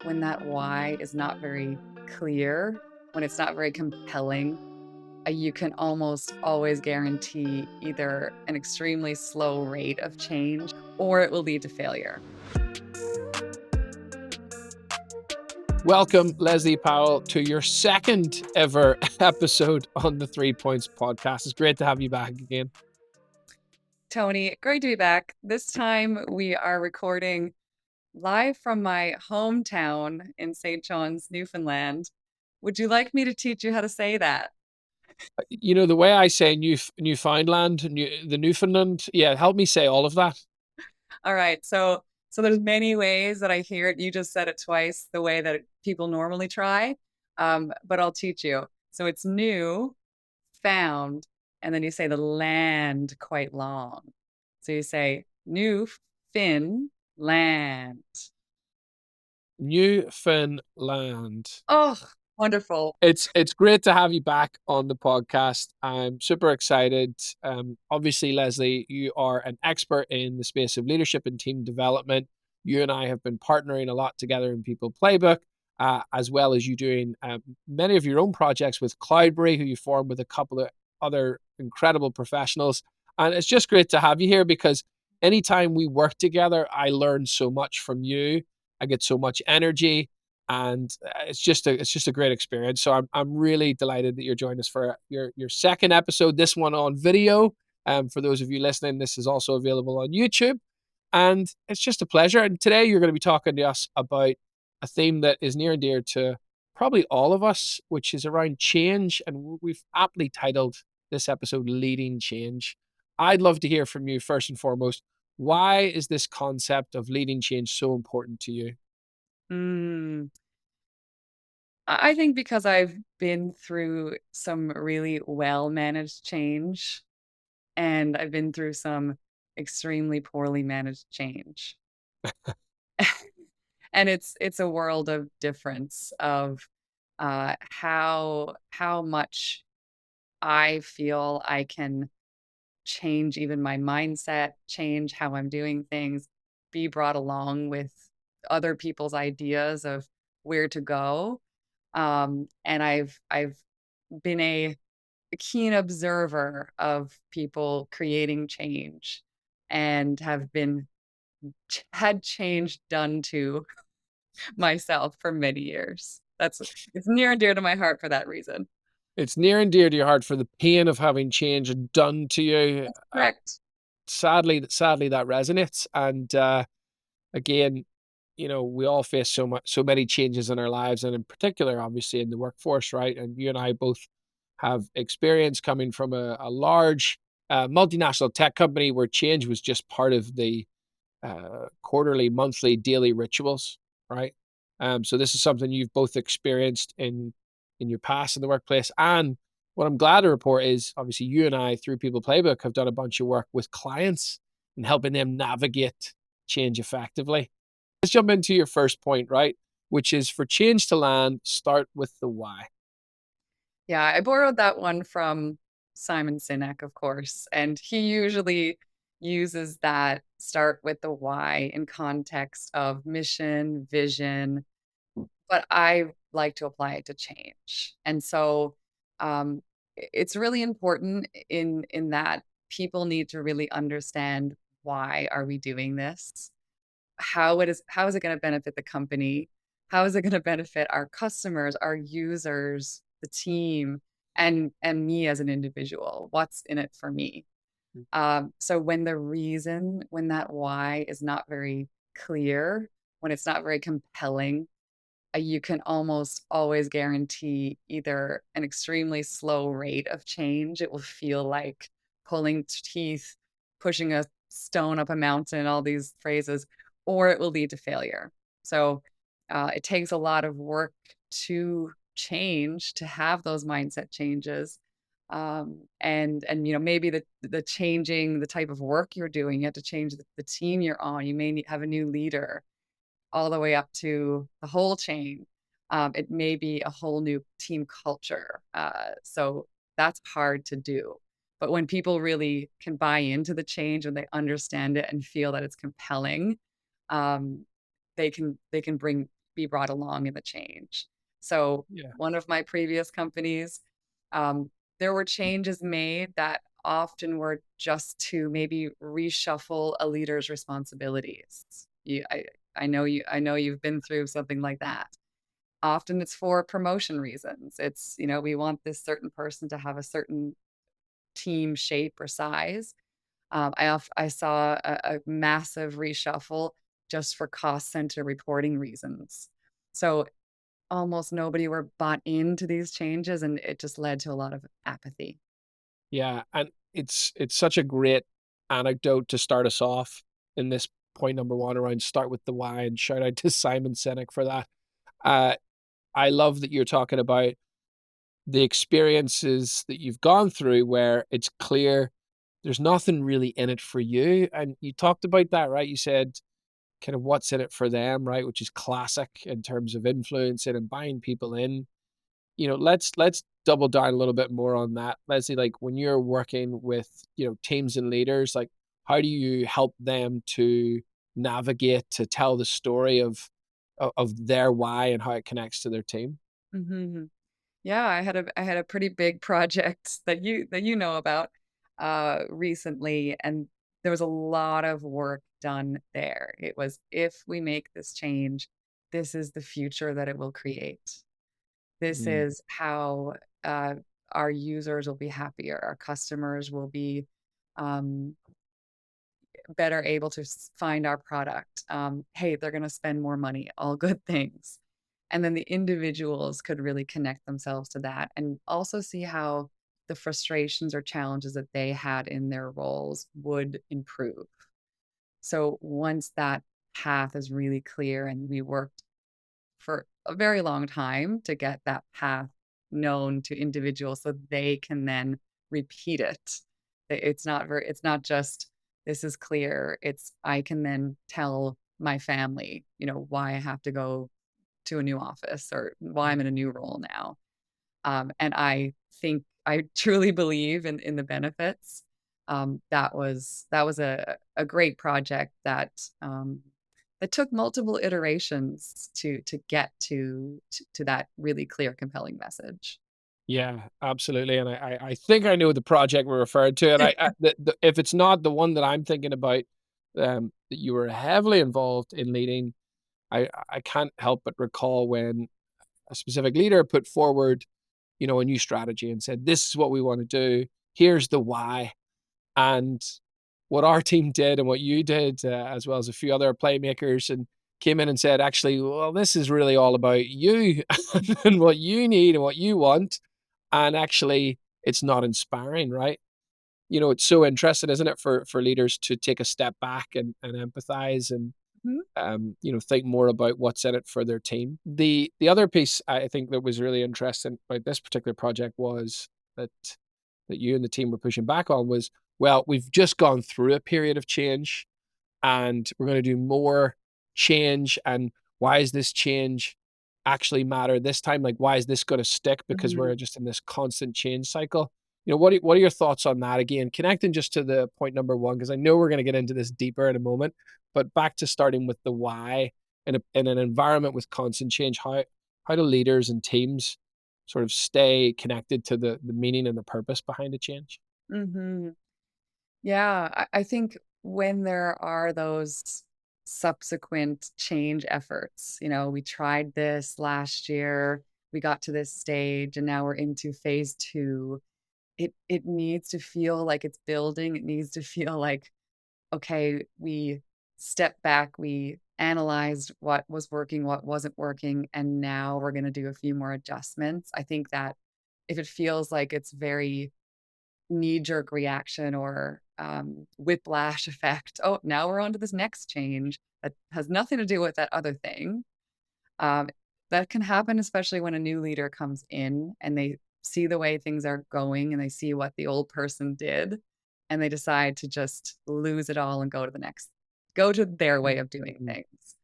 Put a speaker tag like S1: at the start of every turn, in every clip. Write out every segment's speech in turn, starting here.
S1: when that why is not very clear, when it's not very compelling, you can almost always guarantee either an extremely slow rate of change or it will lead to failure.
S2: Welcome, Lesley Powell, to your second ever episode on the 3 Points podcast. It's great to have you back again.
S1: Tony, great to be back. This time we are recording live from my hometown in St. John's, Newfoundland. Would you like me to teach you how to say that?
S2: You know, the way I say Newfoundland, the Newfoundland, yeah, help me say all of that.
S1: All right. So there's many ways that I hear it. You just said it twice, the way that people normally try. But I'll teach you. So it's new, found, and then you say the land quite long. So you say new fin land.
S2: Newfoundland.
S1: Oh, wonderful.
S2: It's great to have you back on the podcast. I'm super excited. Obviously, Lesley, you are an expert in the space of leadership and team development. You and I have been partnering a lot together in People Playbook, as well as you doing many of your own projects with Cloudberry, who you formed with a couple of other incredible professionals. And it's just great to have you here because anytime we work together, I learn so much from you. I get so much energy, and it's just a great experience. So I'm really delighted that you're joining us for your second episode. This one on video. For those of you listening, this is also available on YouTube, and it's just a pleasure. And today you're going to be talking to us about a theme that is near and dear to probably all of us, which is around change, and we've aptly titled this episode "Leading Change." I'd love to hear from you first and foremost. Why is this concept of leading change so important to you?
S1: Mm. I think because I've been through some really well managed change and I've been through some extremely poorly managed change. And it's a world of difference of how much I feel I can change even my mindset, change how I'm doing things, be brought along with other people's ideas of where to go. And I've been a keen observer of people creating change and have been had change done to myself for many years. It's near and dear to my heart for that reason.
S2: It's near and dear to your heart for the pain of having change done to you.
S1: Correct.
S2: Sadly, that resonates. And again, you know, we all face so many changes in our lives, and in particular, obviously, in the workforce, right? And you and I both have experience coming from a large multinational tech company where change was just part of the quarterly, monthly, daily rituals, right? So this is something you've both experienced in your past in the workplace. And what I'm glad to report is obviously you and I, through People Playbook, have done a bunch of work with clients and helping them navigate change effectively. Let's jump into your first point, right? Which is for change to land, start with the why.
S1: Yeah, I borrowed that one from Simon Sinek, of course, and he usually uses that start with the why in context of mission, vision, but I like to apply it to change. And so it's really important in that people need to really understand why are we doing this? How is it going to benefit the company? How is it going to benefit our customers, our users, the team, and me as an individual? What's in it for me? So when that why is not very clear, when it's not very compelling, you can almost always guarantee either an extremely slow rate of change. It will feel like pulling teeth, pushing a stone up a mountain, all these phrases, or it will lead to failure. So it takes a lot of work to change, to have those mindset changes. And you know, maybe the changing the type of work you're doing, you have to change the team you're on. You may have a new leader all the way up to the whole chain. It may be a whole new team culture. So that's hard to do. But when people really can buy into the change and they understand it and feel that it's compelling, um, they can bring be brought along in the change. So
S2: Yeah.
S1: one of my previous companies, there were changes made that often were just to maybe reshuffle a leader's responsibilities. I know you've been through something like that. Often it's for promotion reasons. It's, we want this certain person to have a certain team shape or size. I saw a massive reshuffle just for cost center reporting reasons. So almost nobody were bought into these changes, and it just led to a lot of apathy.
S2: Yeah, and it's such a great anecdote to start us off in this point number 1 around start with the why, and shout out to Simon Sinek for that. Uh, I love that you're talking about the experiences that you've gone through where it's clear there's nothing really in it for you, and you talked about that, right? You said kind of what's in it for them, right? Which is classic in terms of influencing and buying people in. Let's double down a little bit more on that. Leslie, like when you're working with, teams and leaders, like how do you help them to navigate, to tell the story of their why and how it connects to their team?
S1: Mhm. Yeah, I had a pretty big project that you know about, recently, and there was a lot of work done there. It was, "If we make this change, this is the future that it will create. This
S2: Mm,
S1: is how, uh, our users will be happier, our customers will be, um, better able to find our product. Hey, they're going to spend more money, all good things." And then the individuals could really connect themselves to that and also see how the frustrations or challenges that they had in their roles would improve. So once that path is really clear, and we worked for a very long time to get that path known to individuals so they can then repeat it. It's not just, "This is clear." It's, I can then tell my family, why I have to go to a new office or why I'm in a new role now. And I truly believe in the benefits. That was a great project that took multiple iterations to get to that really clear, compelling message.
S2: yeah, absolutely, and I think I know the project we're referring to, and if it's not the one that I'm thinking about, that you were heavily involved in leading, I can't help but recall when a specific leader put forward, a new strategy and said, "This is what we want to do. Here's the why." And what our team did and what you did, as well as a few other playmakers, and came in and said, "Actually, well, this is really all about you and what you need and what you want." And actually, it's not inspiring, right? It's so interesting, isn't it, for leaders to take a step back and empathize and
S1: Mhm,
S2: think more about what's in it for their team. The other piece I think that was really interesting about this particular project was that you and the team were pushing back on was, well, we've just gone through a period of change and we're going to do more change. And why is this change actually matter this time? Like, why is this going to stick? Because we're
S1: mhm,
S2: just in this constant change cycle. What are your thoughts on that? Again, connecting just to the point number 1, because I know we're going to get into this deeper in a moment, but back to starting with the why in an environment with constant change, how do leaders and teams sort of stay connected to the meaning and the purpose behind a change?
S1: mhm. Yeah, I think when there are those subsequent change efforts, we tried this last year, we got to this stage, and now we're into phase 2. It needs to feel like it's building. It needs to feel like, okay, we stepped back, we analyzed what was working, what wasn't working, and now we're gonna do a few more adjustments. I think that if it feels like it's very knee-jerk reaction or, whiplash effect, "Oh, now we're on to this next change that has nothing to do with that other thing." Um, that can happen, especially when a new leader comes in and they see the way things are going and they see what the old person did, and they decide to just lose it all and go to their way of doing
S2: Mhm.
S1: things.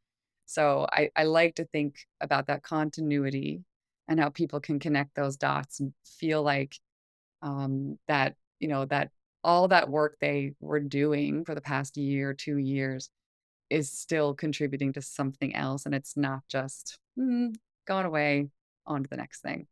S1: So I like to think about that continuity and how people can connect those dots and feel like, that all that work they were doing for the past year, 2 years is still contributing to something else, and it's not just mm, gone away, on to the next thing.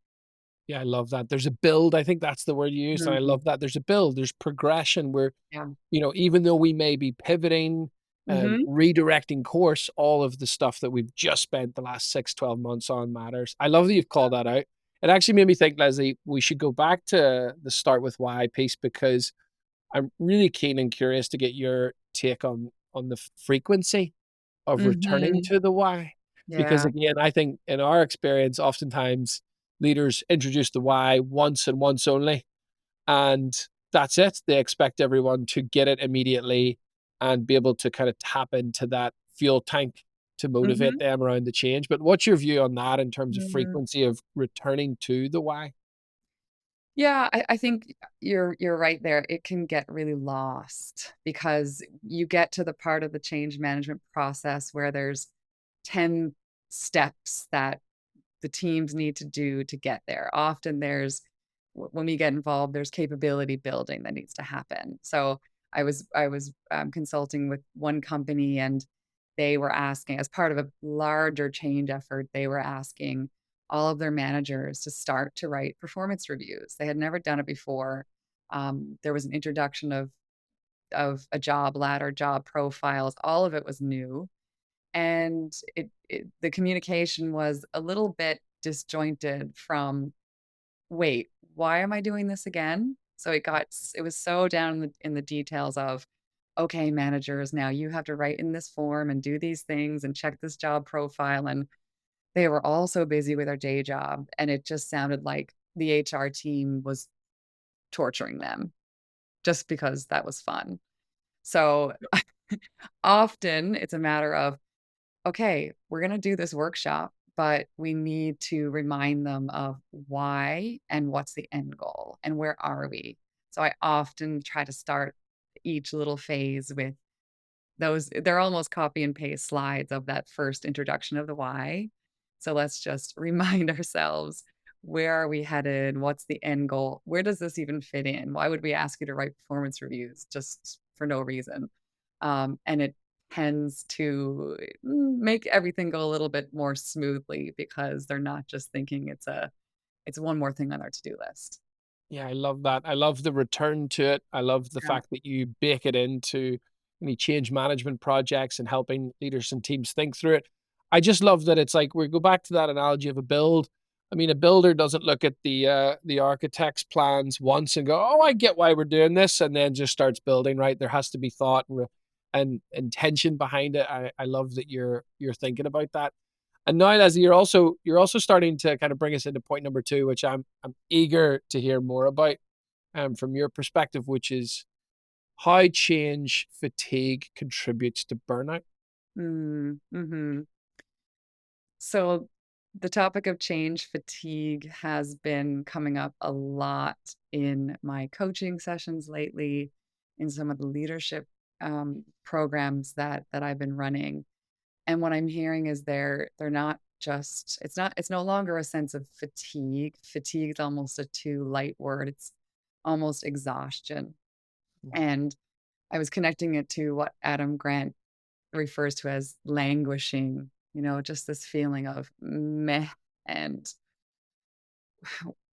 S2: Yeah, I love that. There's a build. I think that's the word you used, and I
S1: Mhm.
S2: love that. There's a build, there's progression where,
S1: Yeah.
S2: even though we may be pivoting,
S1: Mhm.
S2: redirecting course, all of the stuff that we've just spent the last 6, 12 months on matters. I love that you've called that out. It actually made me think, Leslie, we should go back to the start with why piece because I'm really keen and curious to get your take on the frequency of returning
S1: Mhm.
S2: to the why. Because
S1: Yeah.
S2: again, I think in our experience, oftentimes leaders introduce the why once and once only, and that's it. They expect everyone to get it immediately and be able to kind of tap into that fuel tank to motivate
S1: Mhm.
S2: them around the change. But what's your view on that in terms of
S1: Mhm.
S2: frequency of returning to the why?
S1: Yeah, I think you're right there. It can get really lost because you get to the part of the change management process where there's 10 steps that the teams need to do to get there. Often there's when we get involved, there's capability building that needs to happen. So I was consulting with one company, and they were asking, as part of a larger change effort, they were asking all of their managers to start to write performance reviews. They had never done it before. There was an introduction of a job ladder, job profiles. All of it was new, and the communication was a little bit disjointed from, "Wait, why am I doing this again?" So it was so down in the details of, "Okay, managers, now you have to write in this form and do these things and check this job profile," and they were all so busy with their day job, and it just sounded like the HR team was torturing them just because that was fun. So, often it's a matter of, okay, we're going to do this workshop, but we need to remind them of why and what's the end goal and where are we. So I often try to start each little phase with those. They're almost copy and paste slides of that first introduction of the why. So let's just remind ourselves, where are we headed? What's the end goal? Where does this even fit in? Why would we ask you to write performance reviews just for no reason? And it tends to make everything go a little bit more smoothly because they're not just thinking it's one more thing on our to-do list.
S2: Yeah, I love that. I love the return to it. I love the
S1: Yeah.
S2: fact that you bake it into any change management projects and helping leaders and teams think through it. I just love that it's like we go back to that analogy of a build. I mean, a builder doesn't look at the architect's plans once and go, "Oh, I get why we're doing this," and then just starts building. Right? There has to be thought and intention behind it. I love that you're thinking about that. And now, Leslie, you're also starting to kind of bring us into point number two, which I'm eager to hear more about from your perspective, which is how change fatigue contributes to burnout.
S1: Mhm. So the topic of change fatigue has been coming up a lot in my coaching sessions lately, in some of the leadership programs that I've been running. And what I'm hearing is they're not just it's no longer a sense of fatigue. Fatigue is almost a too light word. It's almost exhaustion.
S2: Mm,
S1: And I was connecting it to what Adam Grant refers to as languishing, just this feeling of meh and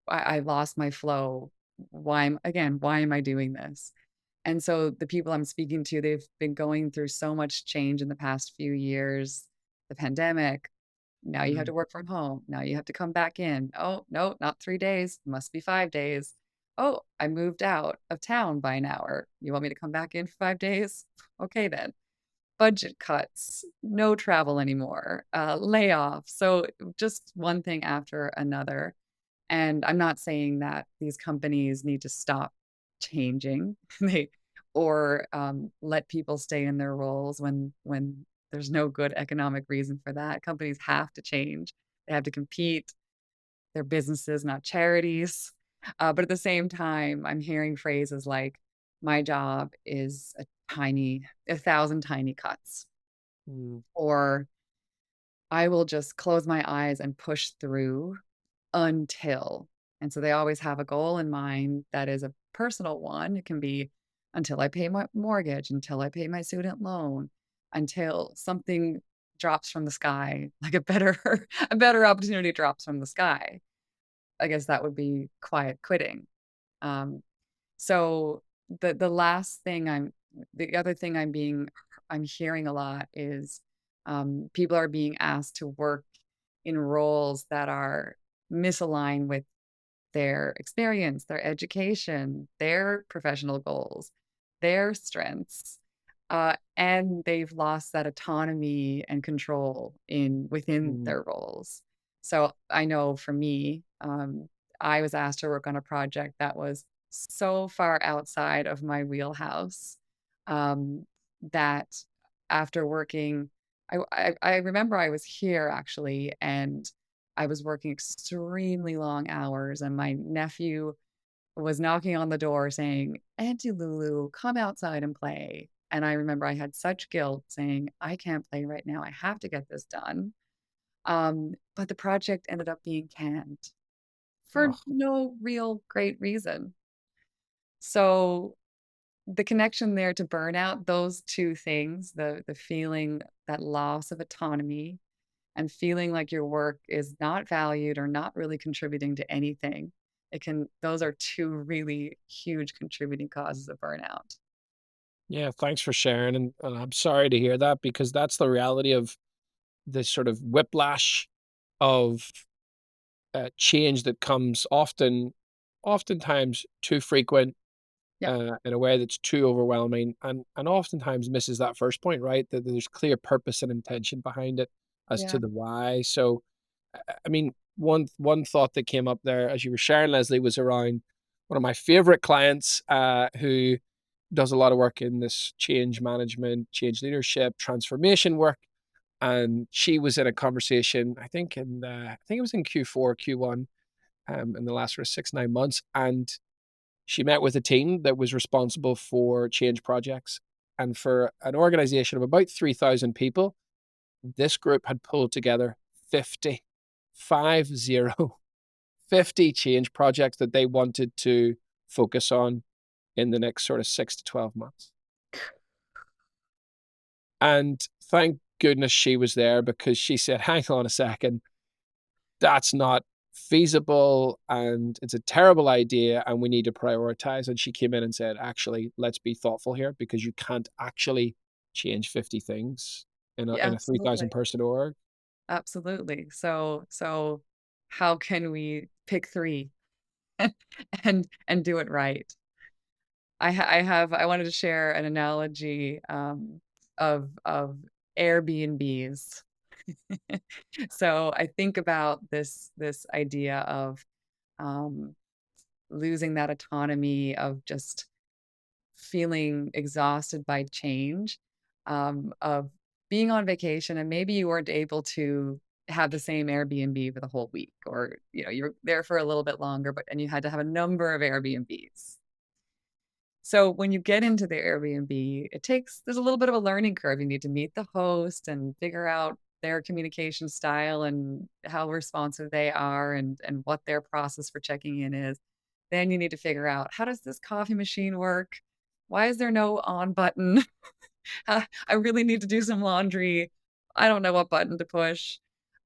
S1: I lost my flow. Why am I doing this? And so the people I'm speaking to, they've been going through so much change in the past few years. The pandemic, now you have
S2: mm,
S1: to work from home. Now you have to come back in. Oh, no, not 3 days. Must be 5 days. Oh, I moved out of town by an hour. You want me to come back in for 5 days? Okay, then. Budget cuts, no travel anymore, layoffs. So just one thing after another. And I'm not saying that these companies need to stop changing, they or let people stay in their roles when there's no good economic reason for that. Companies have to change. They have to compete. They're businesses, not charities. But at the same time, I'm hearing phrases like, "My job is a thousand tiny cuts,"
S2: mm,
S1: or "I will just close my eyes and push through until." And so they always have a goal in mind that is a personal one. It can be until I pay my mortgage, until I pay my student loan, until something drops from the sky, like a better a better opportunity drops from the sky. I guess that would be quiet quitting. Um, so the last thing the other thing I'm hearing a lot is people are being asked to work in roles that are misaligned with their experience, their education, their professional goals, their strengths, and they've lost that autonomy and control in within
S2: Mm,
S1: their roles. So I know for me, I was asked to work on a project that was so far outside of my wheelhouse um, that after working, I remember I was here actually, and I was working extremely long hours, and my nephew was knocking on the door saying, "Auntie Lulu, come outside and play." And I remember I had such guilt saying, "I can't play right now. I have to get this done." But the project ended up being canned for
S2: ugh,
S1: no real great reason. So the connection there to burnout, those 2 things, the feeling that loss of autonomy and feeling like your work is not valued or not really contributing to anything, those are 2 really huge contributing causes of burnout.
S2: yeah, thanks for sharing, and I'm sorry to hear that because that's the reality of this sort of whiplash of change that comes oftentimes too frequent,
S1: Yeah,
S2: in a way that's too overwhelming, and oftentimes misses that first point, right? That there's clear purpose and intention behind it as to
S1: yeah,
S2: the why. So, I mean, one thought that came up there as you were sharing, Leslie, was around one of my favorite clients, who does a lot of work in this change management, change leadership, transformation work. And she was in a conversation, I think it was in Q4, Q1, in the last sort of 6, 9 months. And she met with a team that was responsible for change projects. And for an organization of about 3,000 people, this group had pulled together 50, 50, 50 change projects that they wanted to focus on in the next sort of 6 to 12 months. And thank goodness she was there because she said, hang on a second, that's not feasible and it's a terrible idea and we need to prioritize. And she came in and said, actually, let's be thoughtful here because you can't actually change 50 things
S1: yeah,
S2: in a
S1: absolutely,
S2: 3,000 person org.
S1: absolutely. So how can we pick 3 and do it right? I wanted to share an analogy, of Airbnbs. So I think about this idea of, um, losing that autonomy of just feeling exhausted by change, of being on vacation and maybe you weren't able to have the same Airbnb for the whole week or, you're there for a little bit longer, but and you had to have a number of Airbnbs. So when you get into the Airbnb, there's a little bit of a learning curve. You need to meet the host and figure out their communication style and how responsive they are and what their process for checking in is. Then you need to figure out how does this coffee machine work? Why is there no on button? I really need to do some laundry. I don't know what button to push.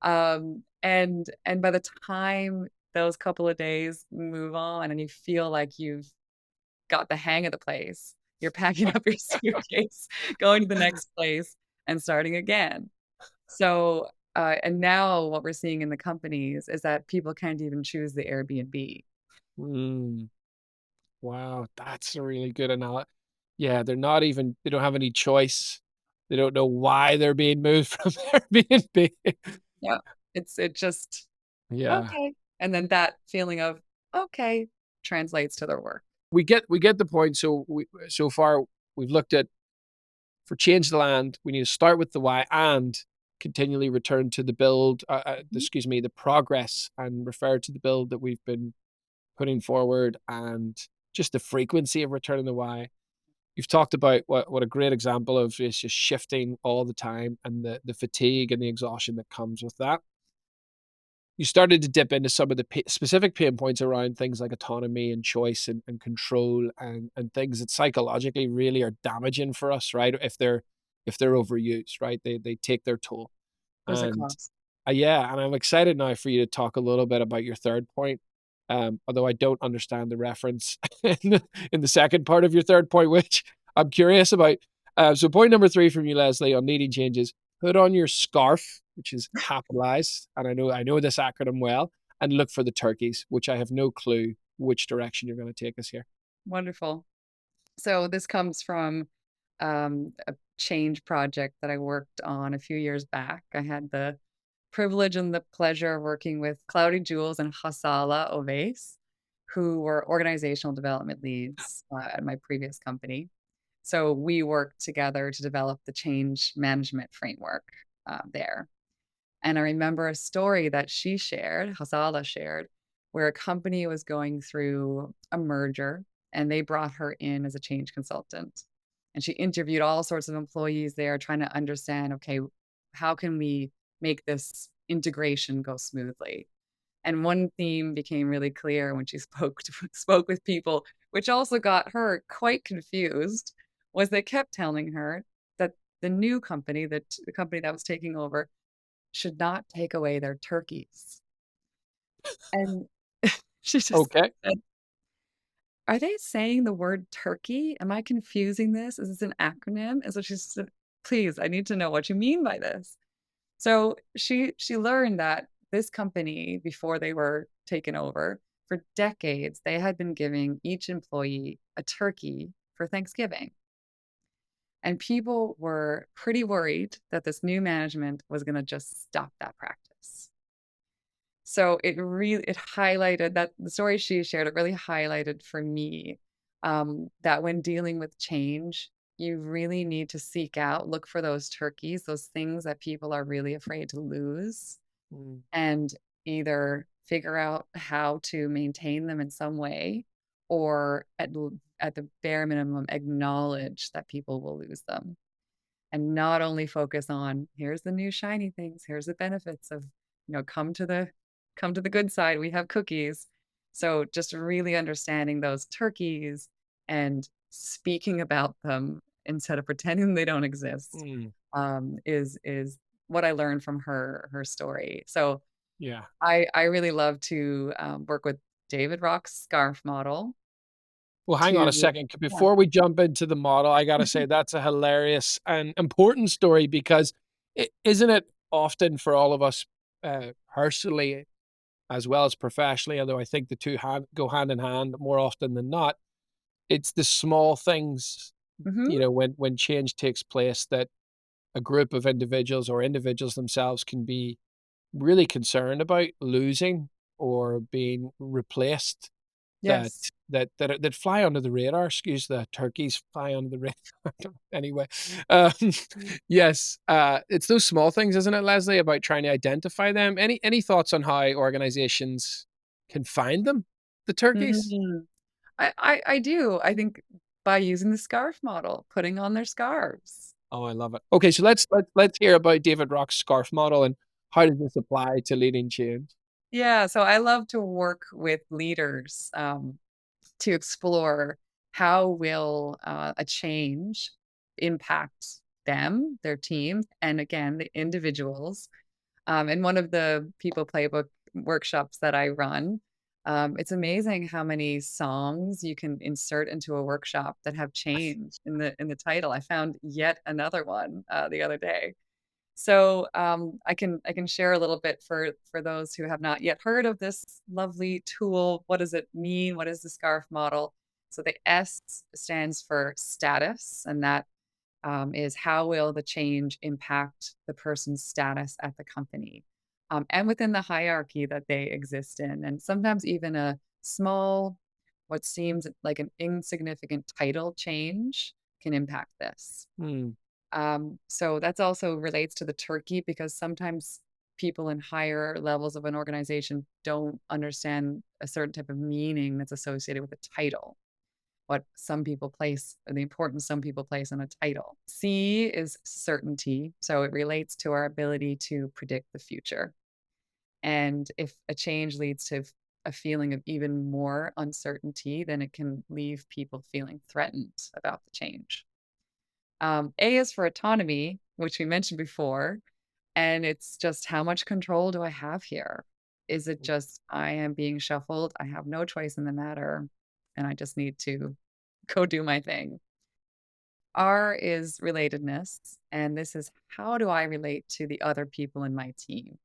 S1: And by the time those couple of days move on and you feel like you've got the hang of the place. You're packing up your suitcase, going to the next place, and starting again. So, and now what we're seeing in the companies is that people can't even choose the Airbnb.
S2: Mm, wow, that's a really good analogy. Yeah, they don't have any choice. They don't know why they're being moved from Airbnb.
S1: Yeah. It just,
S2: Yeah.
S1: "Okay." And then that feeling of, "Okay," translates to their work.
S2: We get the point. So far we've looked at for change the land, we need to start with the why and continually return to the build,
S1: Mhm.
S2: excuse me, the progress and refer to the build that we've been putting forward and just the frequency of returning the why. You've talked about what a great example of is just shifting all the time and the fatigue and the exhaustion that comes with that. You started to dip into some of the specific pain points around things like autonomy and choice and control and things that psychologically really are damaging for us, right? If they're overused, right? They take their toll.
S1: Goes
S2: And
S1: across.
S2: yeah, and I'm excited now for you to talk a little bit about your third point. Although I don't understand the reference in the second part of your third point, which I'm curious about. So point number three from you, Lesley, on needing changes: put on your scarf, which is capitalized, and I know this acronym well, and look for the turkeys, which I have no clue which direction you're going to take us here.
S1: Wonderful. So this comes from a change project that I worked on a few years back. I had the privilege and the pleasure of working with Cloudy Jules and Hassala Oveis, who were organizational development leads at my previous company. So we worked together to develop the change management framework there. And I remember a story that she shared, Hasala shared, where a company was going through a merger and they brought her in as a change consultant. And she interviewed all sorts of employees there trying to understand, okay, how can we make this integration go smoothly? And one theme became really clear when she spoke with people, which also got her quite confused, was they kept telling her that the new company, that the company that was taking over, should not take away their turkeys. And she just
S2: Okay.
S1: said, "Are they saying the word turkey? Am I confusing this? Is this an acronym?" And so she said, "Please, I need to know what you mean by this." So she learned that this company, before they were taken over, for decades, they had been giving each employee a turkey for Thanksgiving. And people were pretty worried that this new management was gonna just stop that practice. So it highlighted that the story she shared, it really highlighted for me, that when dealing with change, you really need to seek out, look for those turkeys, those things that people are really afraid to lose,
S2: Mm,
S1: and either figure out how to maintain them in some way or at the bare minimum, acknowledge that people will lose them and not only focus on here's the new shiny things, here's the benefits of, come to the good side, we have cookies. So just really understanding those turkeys and speaking about them instead of pretending they don't exist,
S2: mm,
S1: is what I learned from her story. So
S2: yeah.
S1: I really love to work with David Rock's scarf model
S2: Well, hang on
S1: to
S2: a second.
S1: yeah.
S2: Before we jump into the model, I gotta say that's a hilarious and important story because isn't it often for all of us, personally as well as professionally, although I think the two go hand in hand more often than not, it's the small things,
S1: Mhm.
S2: when change takes place that a group of individuals or individuals themselves can be really concerned about losing or being replaced. That
S1: Yes.
S2: that fly under the radar, excuse the turkeys fly under the radar. Anyway, yes, it's those small things, isn't it, Leslie, about trying to identify them? Any thoughts on how organizations can find them, the turkeys?
S1: Mhm. I do. I think by using the scarf model, putting on their scarves.
S2: Oh, I love it. Okay, so let's hear about David Rock's scarf model and how does this apply to leading change?
S1: Yeah, so I love to work with leaders, to explore how will, a change impact them, their team, and again, the individuals. In one of the People Playbook workshops that I run, it's amazing how many songs you can insert into a workshop that have change in the title. I found yet another one, the other day. So, I can share a little bit for those who have not yet heard of this lovely tool. What does it mean? What is the SCARF model? So the S stands for status, and that is how will the change impact the person's status at the company, and within the hierarchy that they exist in, and sometimes even a small, what seems like an insignificant title change can impact this.
S2: Mm,
S1: So that's also relates to the turkey because sometimes people in higher levels of an organization don't understand a certain type of meaning that's associated with a title. What some people place, or the importance some people place on a title. C is certainty. So it relates to our ability to predict the future. And if a change leads to a feeling of even more uncertainty, then it can leave people feeling threatened about the change. A is for autonomy, which we mentioned before, And it's just how much control do I have here? Is it
S2: Mm,
S1: just I am being shuffled? I have no choice in the matter, and I just need to go do my thing. R is relatedness, and this is how do I relate to the other people in my team?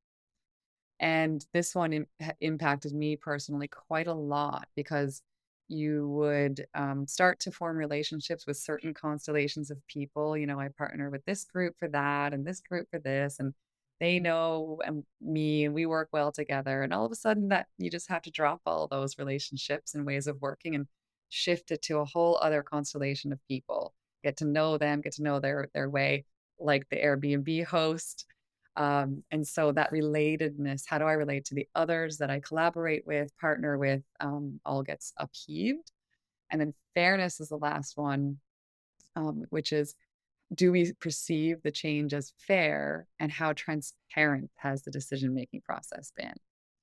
S1: And this one impacted me personally quite a lot because you would start to form relationships with certain constellations of people. You know, I partner with this group for that and this group for this, and they know me and we work well together. And all of a sudden, that you just have to drop all those relationships and ways of working and shift it to a whole other constellation of people. Get to know them, get to know their way, like the Airbnb host, and so that relatedness, how do I relate to the others that I collaborate with, partner with, all gets upheaved. And then fairness is the last one, which is do we perceive the change as fair and how transparent has the decision making process been?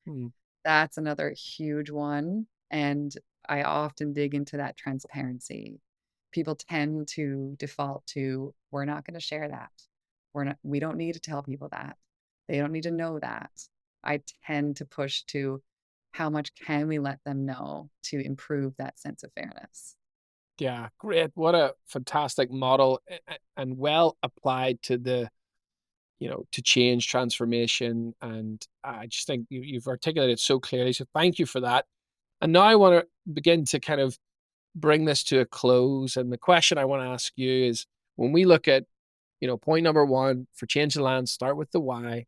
S2: mm.
S1: That's another huge one. And I often dig into that transparency. People tend to default to, we're not going to share that. We don't need to tell people that. They don't need to know that. I tend to push to how much can we let them know to improve that sense of fairness.
S2: Yeah, great. What a fantastic model and well applied to to change transformation. And I just think you've articulated so clearly. So thank you for that. And now I want to begin to kind of bring this to a close. And the question I want to ask you is when we look at, point number one for change the land, start with the why.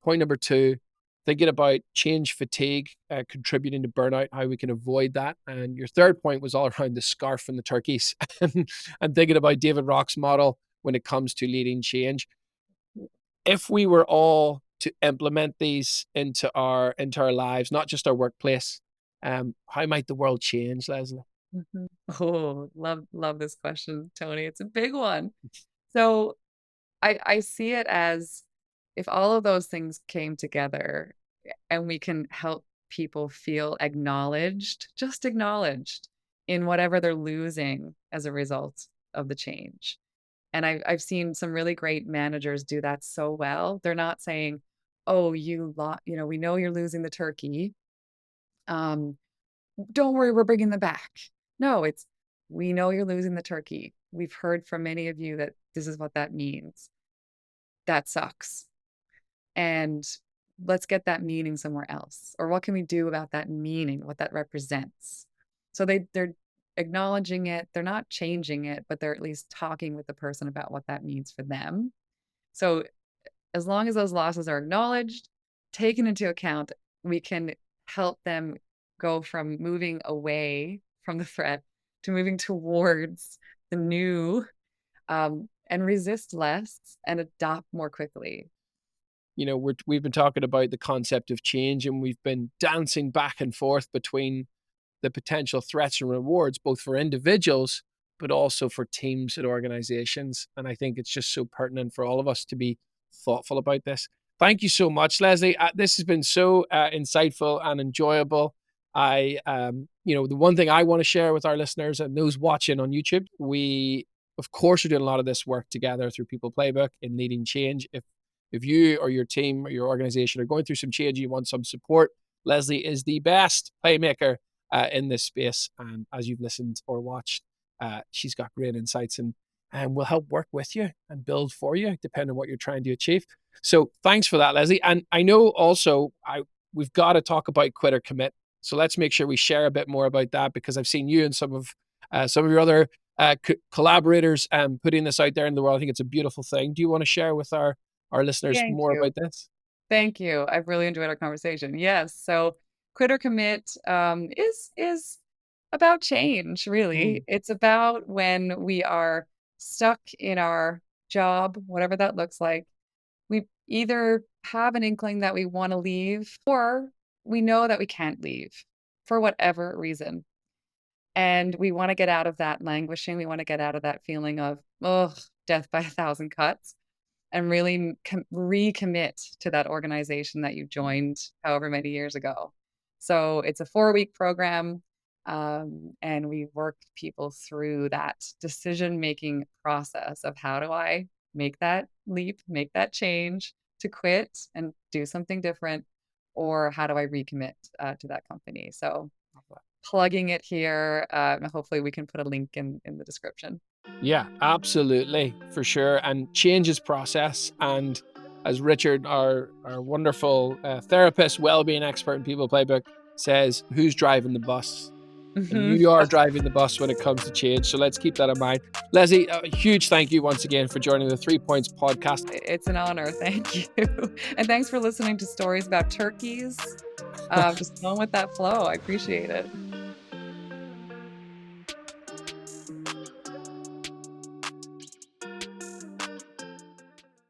S2: Point number two, thinking about change fatigue contributing to burnout, how we can avoid that. And your third point was all around the scarf and the turkeys and thinking about David Rock's model when it comes to leading change. If we were all to implement these into our lives, not just our workplace, how might the world change, Lesley?
S1: Mhm. Oh, love this question, Tony. It's a big one. So I see it as if all of those things came together and we can help people feel acknowledged, just acknowledged in whatever they're losing as a result of the change. And I've seen some really great managers do that so well. They're not saying, "Oh, we know you're losing the turkey. Um, don't worry, we're bringing them back." No, it's, "We know you're losing the turkey. We've heard from many of you that this is what that means. That sucks. And let's get that meaning somewhere else. Or what can we do about that meaning, what that represents?" So they're acknowledging it. They're not changing it, but they're at least talking with the person about what that means for them. So as long as those losses are acknowledged, taken into account, we can help them go from moving away from the threat to moving towards the new, and resist less and adopt more quickly.
S2: We've been talking about the concept of change, and we've been dancing back and forth between the potential threats and rewards, both for individuals, but also for teams and organizations. And I think it's just so pertinent for all of us to be thoughtful about this. Thank you so much, Lesley. This has been so insightful and enjoyable. The one thing I want to share with our listeners and those watching on YouTube, we, of course, are doing a lot of this work together through People Playbook in leading change. If you or your team or your organization are going through some change and you want some support, Lesley is the best playmaker in this space. And as you've listened or watched, she's got great insights and will help work with you and build for you, depending on what you're trying to achieve. So thanks for that, Lesley. And I know also we've got to talk about quit or commit. So let's make sure we share a bit more about that because I've seen you and some of your other collaborators putting this out there in the world. I think it's a beautiful thing. Do you want to share with our listeners
S1: Thank
S2: more
S1: you.
S2: about this?
S1: Thank you. I've really enjoyed our conversation. Yes. So quit or commit is about change, really.
S2: Mm,
S1: It's about when we are stuck in our job, whatever that looks like. We either have an inkling that we want to leave or we know that we can't leave for whatever reason. And we want to get out of that languishing. We want to get out of that feeling of, oh, death by a thousand cuts and really recommit to that organization that you joined however many years ago. So it's a 4-week program, and we work people through that decision making process of how do I make that leap, make that change, to quit and do something different, or how do I recommit to that company? So plugging it here. Hopefully, we can put a link in the description.
S2: Yeah, absolutely, for sure. And change is process. And as Richard, our wonderful therapist, well-being expert and people playbook says, who's driving the bus? And
S1: Mhm.
S2: you are driving the bus when it comes to change. So let's keep that in mind. Leslie, a huge thank you once again for joining the 3 Points podcast.
S1: It's an honor. Thank you. And thanks for listening to stories about turkeys. Just going with that flow. I appreciate it.